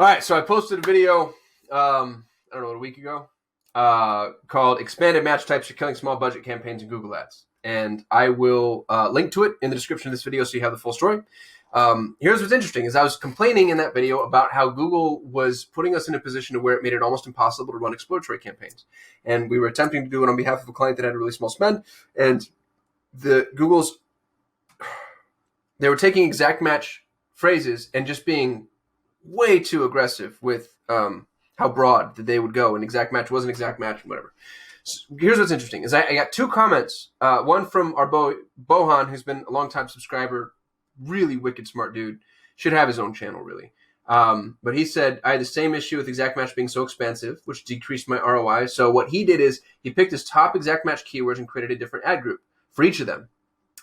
All right, so I posted a video, I don't know, a week ago, called Expanded Match Types for Killing Small Budget Campaigns in Google Ads. And I will link to it in the description of this video so you have the full story. Here's what's interesting is I was complaining in that video about how Google was putting us in a position to where it made it almost impossible to run exploratory campaigns. And we were attempting to do it on behalf of a client that had a really small spend. And they were taking exact match phrases and just being way too aggressive with how broad that they would go. An exact match was an exact match, whatever. So here's what's interesting is I got two comments. One from our Bohan, who's been a longtime subscriber, really wicked smart dude, should have his own channel really. But he said, I had the same issue with exact match being so expansive, which decreased my ROI. So what he did is he picked his top exact match keywords and created a different ad group for each of them.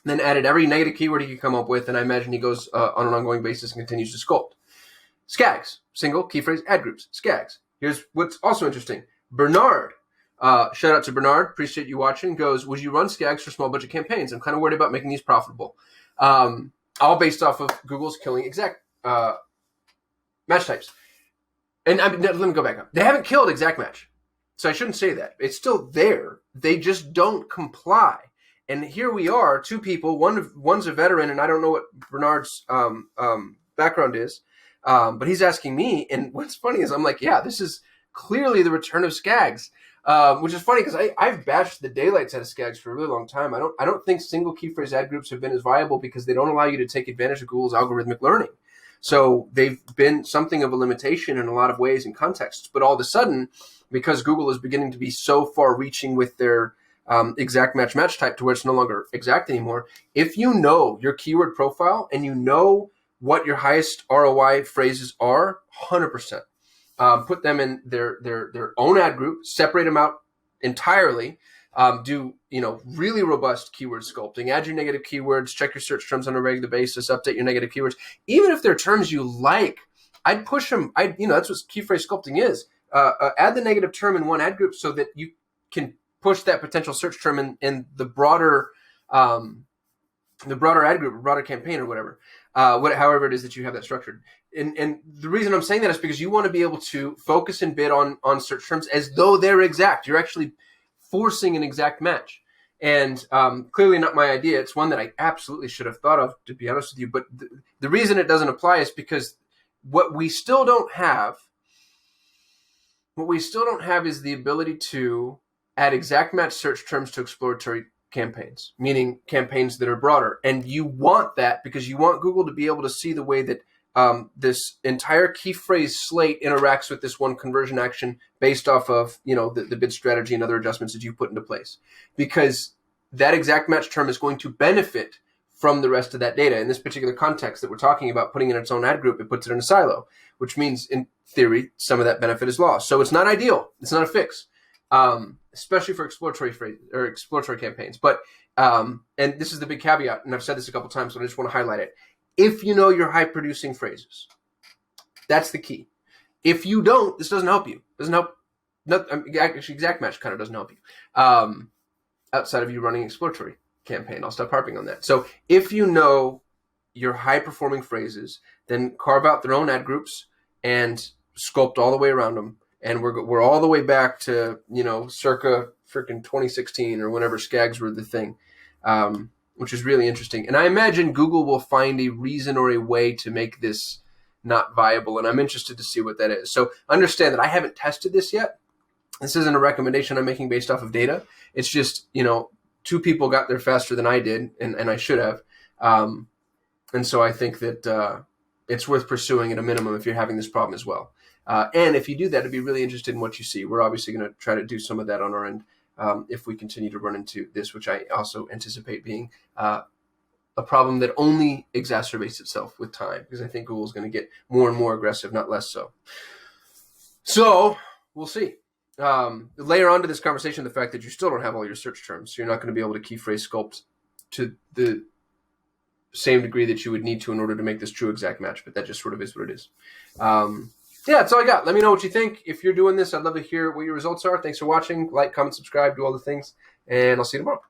And then added every negative keyword he could come up with. And I imagine he goes on an ongoing basis and continues to sculpt. SCAGs, single key phrase ad groups, SCAGs. Here's what's also interesting. Bernard, shout out to Bernard, appreciate you watching, goes, would you run SCAGs for small budget campaigns? I'm kind of worried about making these profitable. All based off of Google's killing exact match types. And let me go back up. They haven't killed exact match. So I shouldn't say that. It's still there. They just don't comply. And here we are, two people, one's a veteran, and I don't know what Bernard's background is. But he's asking me, and what's funny is I'm like, yeah, this is clearly the return of SCAGs, which is funny because I've bashed the daylights out of SCAGs for a really long time. I don't think single key phrase ad groups have been as viable because they don't allow you to take advantage of Google's algorithmic learning. So they've been something of a limitation in a lot of ways and contexts. But all of a sudden, because Google is beginning to be so far reaching with their exact match type to where it's no longer exact anymore, if you know your keyword profile and you know what your highest ROI phrases are, 100%. Put them in their own ad group, separate them out entirely, do really robust keyword sculpting, add your negative keywords, check your search terms on a regular basis, update your negative keywords. Even if they're terms you like, I'd push them. That's what key phrase sculpting is. Add the negative term in one ad group so that you can push that potential search term in the broader ad group, or broader campaign, or whatever. However it is that you have that structured. And the reason I'm saying that is because you want to be able to focus and bid on search terms as though they're exact. You're actually forcing an exact match. And clearly not my idea. It's one that I absolutely should have thought of, to be honest with you. But the reason it doesn't apply is because what we still don't have is the ability to add exact match search terms to exploratory campaigns, meaning campaigns that are broader. And you want that because you want Google to be able to see the way that this entire key phrase slate interacts with this one conversion action based off of the bid strategy and other adjustments that you put into place. Because that exact match term is going to benefit from the rest of that data. In this particular context that we're talking about, putting in its own ad group, it puts it in a silo, which means in theory, some of that benefit is lost. So it's not ideal. It's not a fix. Especially for exploratory campaigns. But and this is the big caveat, and I've said this a couple times, so I just want to highlight it. If you know your high producing phrases, that's the key. If you don't, this doesn't help you. Doesn't help. Actually, exact match kind of doesn't help you. Outside of you running exploratory campaign, I'll stop harping on that. So if you know your high performing phrases, then carve out their own ad groups and sculpt all the way around them. And we're all the way back to, circa freaking 2016 or whenever SCAGs were the thing, which is really interesting. And I imagine Google will find a reason or a way to make this not viable. And I'm interested to see what that is. So understand that I haven't tested this yet. This isn't a recommendation I'm making based off of data. It's just, two people got there faster than I did, and I should have. And so I think that it's worth pursuing at a minimum if you're having this problem as well. And if you do that, I'd be really interested in what you see. We're obviously going to try to do some of that on our end if we continue to run into this, which I also anticipate being a problem that only exacerbates itself with time, because I think Google's going to get more and more aggressive, not less so. So we'll see. Layer onto this conversation the fact that you still don't have all your search terms. So you're not going to be able to key phrase sculpt to the same degree that you would need to in order to make this true exact match, but that just sort of is what it is. Yeah, that's all I got. Let me know what you think. If you're doing this, I'd love to hear what your results are. Thanks for watching. Like, comment, subscribe, do all the things, and I'll see you tomorrow.